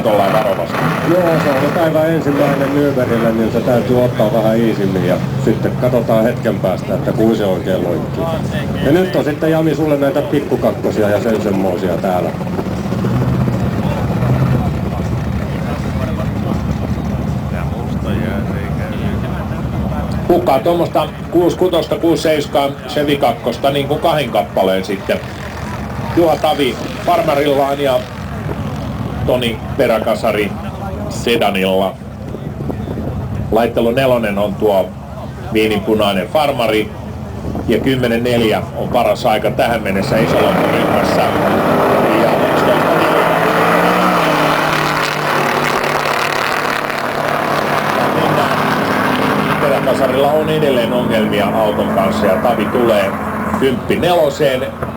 tollain varovasti? Joo, se on päivän ensimmäinen Nybergillä, niin se täytyy ottaa vähän iisimmin ja sitten katsotaan hetken päästä, että kuin se oikein loikkii. Ja nyt on sitten Jami sulle näitä pikkukakkosia ja sen semmoisia täällä. Hukkaa tuommoista 66, 67 Chevy 2 niin kuin 2 kappaleen sitten. Juha Tavi Farmarillaan ja Toni Peräkasari Sedanilla. Laittelu 4 on tuo viininpunainen Farmari ja 10.4 on paras aika tähän mennessä Isolompo-ryhmässä. Ja 11.4. Peräkasarilla on edelleen ongelmia auton kanssa ja Tavi tulee 10.4.